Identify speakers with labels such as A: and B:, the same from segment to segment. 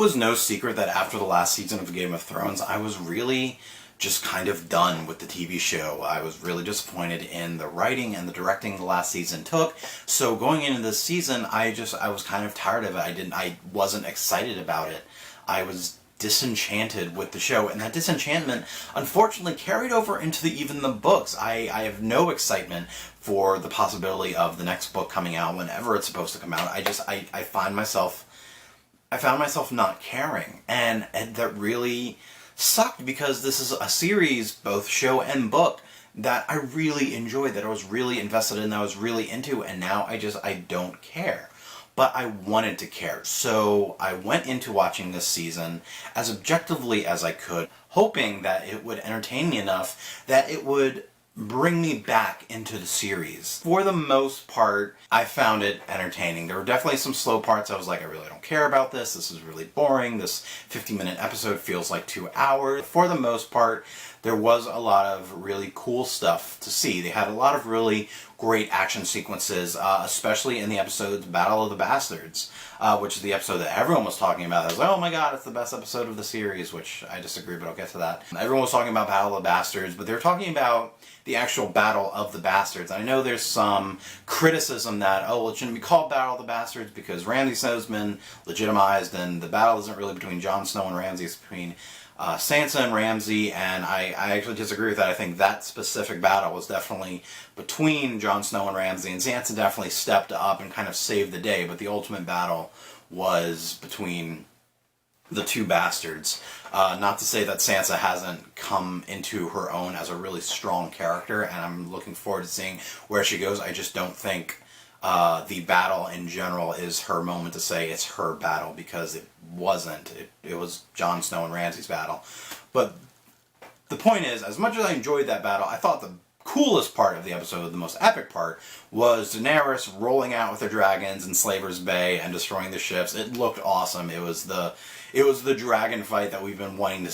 A: was no secret that after the last season of Game of Thrones, I was really just kind of done with the TV show. I was really disappointed in the writing and the directing the last season took. So going into this season, I was kind of tired of it. I wasn't excited about it. I was disenchanted with the show, and that disenchantment unfortunately carried over into even the books. I have no excitement for the possibility of the next book coming out whenever it's supposed to come out. I found myself not caring, and that really sucked, because this is a series, both show and book, that I really enjoyed, that I was really invested in, that I was really into, and now I don't care. But I wanted to care, so I went into watching this season as objectively as I could, hoping that it would entertain me enough that it would bring me back into the series. For the most part, I found it entertaining. There were definitely some slow parts. I was like, I really don't care about this. This is really boring. This 50-minute episode feels like 2 hours. For the most part, there was a lot of really cool stuff to see. They had a lot of really great action sequences, especially in the episode's Battle of the Bastards, which is the episode that everyone was talking about. I was like, oh my god, it's the best episode of the series, which I disagree, but I'll get to that. Everyone was talking about Battle of the Bastards, but they were talking about the actual Battle of the Bastards. I know there's some criticism that, oh, well, it shouldn't be called Battle of the Bastards because Ramsay Snow's been legitimized, and the battle isn't really between Jon Snow and Ramsay, it's between Sansa and Ramsay, and I actually disagree with that. I think that specific battle was definitely between Jon Snow and Ramsay, and Sansa definitely stepped up and kind of saved the day, but the ultimate battle was between the two bastards. Not to say that Sansa hasn't come into her own as a really strong character, and I'm looking forward to seeing where she goes. I just don't think the battle in general is her moment to say it's her battle, because it wasn't. It was Jon Snow and Ramsay's battle. But the point is, as much as I enjoyed that battle, I thought the coolest part of the episode, the most epic part, was Daenerys rolling out with her dragons in Slaver's Bay and destroying the ships. It looked awesome. It was the dragon fight that we've been waiting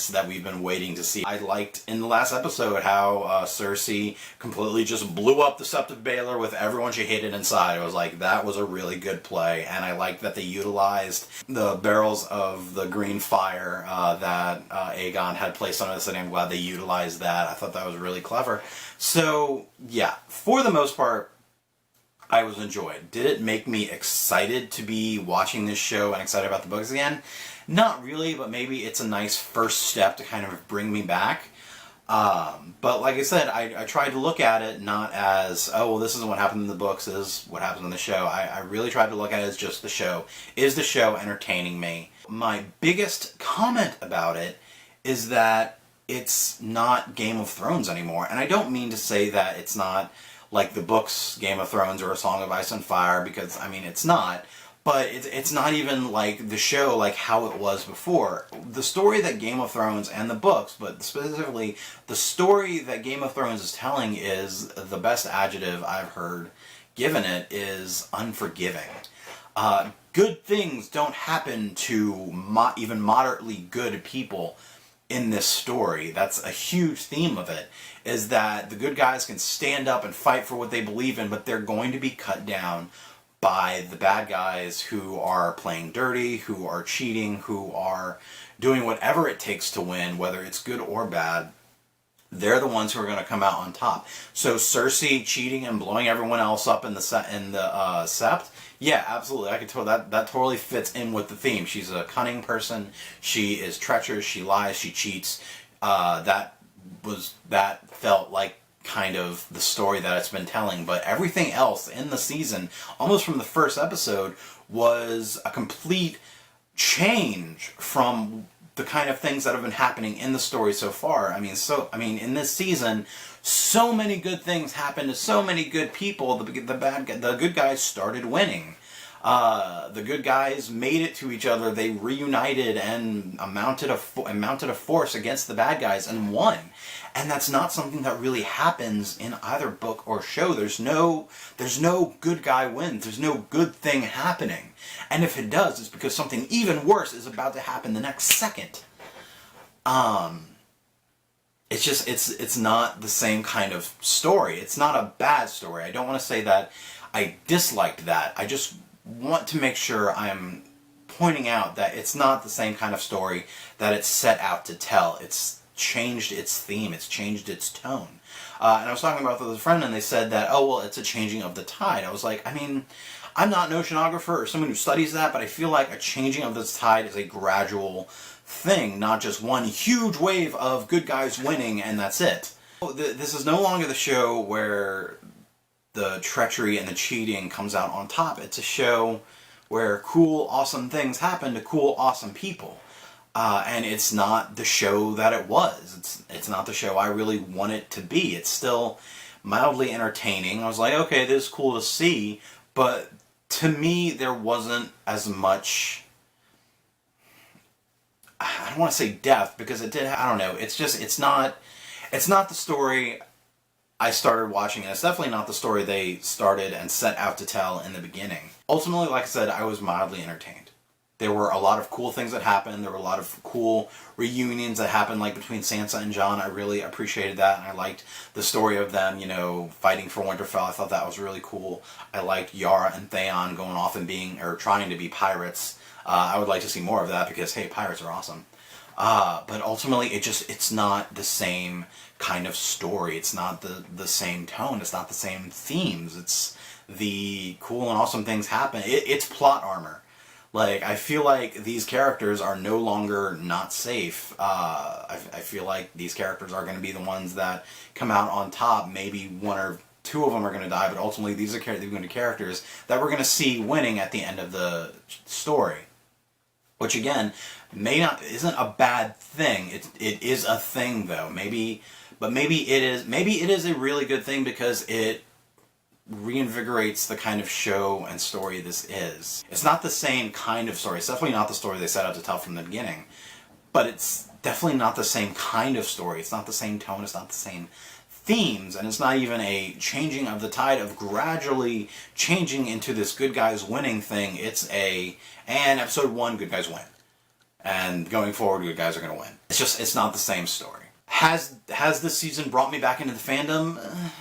A: to see. I liked in the last episode how Cersei completely just blew up the Sept of Baelor with everyone she hated inside. I was like, that was a really good play, and I liked that they utilized the barrels of the green fire that Aegon had placed on the city. I'm glad they utilized that. I thought that was really clever. So, yeah, for the most part, I was enjoyed. Did it make me excited to be watching this show and excited about the books again? Not really, but maybe it's a nice first step to kind of bring me back. But like I said, I tried to look at it not as, oh, well, this isn't what happened in the books, this is what happens in the show. I really tried to look at it as just the show. Is the show entertaining me? My biggest comment about it is that it's not Game of Thrones anymore. And I don't mean to say that it's not like the books Game of Thrones or A Song of Ice and Fire, because, I mean, it's not. But it's not even like the show, like how it was before. The story that Game of Thrones and the books, but specifically the story that Game of Thrones is telling, is the best adjective I've heard given it is unforgiving. Good things don't happen to even moderately good people in this story. That's a huge theme of it, is that the good guys can stand up and fight for what they believe in, but they're going to be cut down by the bad guys who are playing dirty, who are cheating, who are doing whatever it takes to win, whether it's good or bad. They're the ones who are going to come out on top. So Cersei cheating and blowing everyone else up in the Sept, yeah, absolutely. I can tell that totally fits in with the theme. She's a cunning person. She is treacherous. She lies. She cheats. That felt like kind of the story that it's been telling, but everything else in the season, almost from the first episode, was a complete change from the kind of things that have been happening in the story so far. I mean, in this season, so many good things happened to so many good people. The good guys started winning. The good guys made it to each other. They reunited and mounted a force against the bad guys and won. And that's not something that really happens in either book or show. There's no good guy wins. There's no good thing happening. And if it does, it's because something even worse is about to happen the next second. It's not the same kind of story. It's not a bad story. I don't want to say that I disliked that. I just want to make sure I'm pointing out that it's not the same kind of story that it's set out to tell. It's changed its theme, it's changed its tone. And I was talking about this with a friend, and they said that, oh, well, it's a changing of the tide. I was like, I mean, I'm not an oceanographer or someone who studies that, but I feel like a changing of the tide is a gradual thing, not just one huge wave of good guys winning and that's it. This is no longer the show where the treachery and the cheating comes out on top. It's a show where cool, awesome things happen to cool, awesome people. And it's not the show that it was. It's not the show I really want it to be. It's still mildly entertaining. I was like, okay, this is cool to see, but to me, there wasn't as much, I don't want to say depth, because it did, I don't know, it's not the story I started watching, and it's definitely not the story they started and set out to tell in the beginning. Ultimately, like I said, I was mildly entertained. There were a lot of cool things that happened. There were a lot of cool reunions that happened, like between Sansa and Jon. I really appreciated that, and I liked the story of them, you know, fighting for Winterfell. I thought that was really cool. I liked Yara and Theon going off and trying to be pirates. I would like to see more of that because, hey, pirates are awesome. But ultimately, it's not the same kind of story. It's not the same tone. It's not the same themes. It's the cool and awesome things happen. It's plot armor. Like, I feel like these characters are no longer not safe. I feel like these characters are going to be the ones that come out on top. Maybe one or two of them are going to die, but ultimately these are going to be characters that we're going to see winning at the end of the story. Which, again, isn't a bad thing. It is a thing, though. Maybe it is a really good thing because it reinvigorates the kind of show and story this is. It's not the same kind of story. It's definitely not the story they set out to tell from the beginning. But it's definitely not the same kind of story. It's not the same tone. It's not the same themes. And it's not even a changing of the tide of gradually changing into this good guys winning thing. It's and episode 1, good guys win. And going forward, good guys are going to win. It's not the same story. Has this season brought me back into the fandom?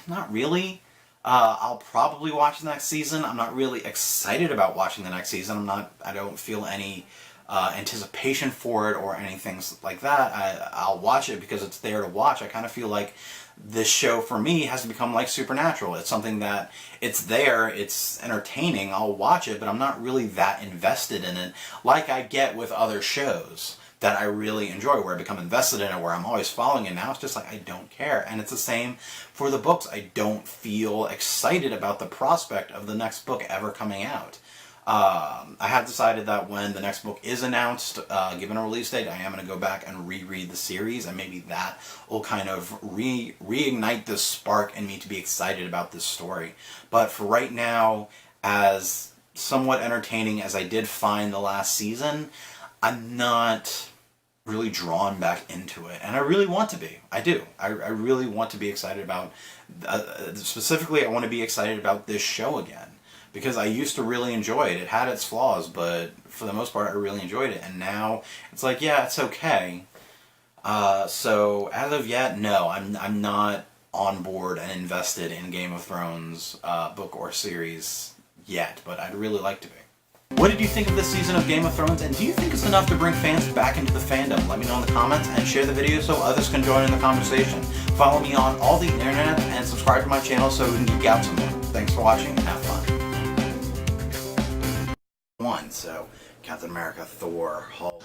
A: Not really. I'll probably watch the next season. I'm not really excited about watching the next season. I don't feel any anticipation for it or anything like that. I'll watch it because it's there to watch. I kind of feel like this show for me has to become like Supernatural. It's something that it's there, it's entertaining, I'll watch it, but I'm not really that invested in it like I get with other shows that I really enjoy, where I become invested in it, where I'm always following it. Now it's just like I don't care. And it's the same for the books. I don't feel excited about the prospect of the next book ever coming out. I have decided that when the next book is announced, given a release date, I am going to go back and reread the series, and maybe that will kind of reignite this spark in me to be excited about this story. But for right now, as somewhat entertaining as I did find the last season, I'm not really drawn back into it, and I really want to be. I do. I really want to be excited about, specifically I want to be excited about this show again, because I used to really enjoy it. It had its flaws, but for the most part I really enjoyed it, and now it's like, yeah, it's okay. So as of yet, no, I'm not on board and invested in Game of Thrones book or series yet, but I'd really like to be. What did you think of this season of Game of Thrones, and do you think it's enough to bring fans back into the fandom? Let me know in the comments, and share the video so others can join in the conversation. Follow me on all the internet, and subscribe to my channel so we can geek out some more. Thanks for watching, and have fun. So Captain America, Thor, Hulk.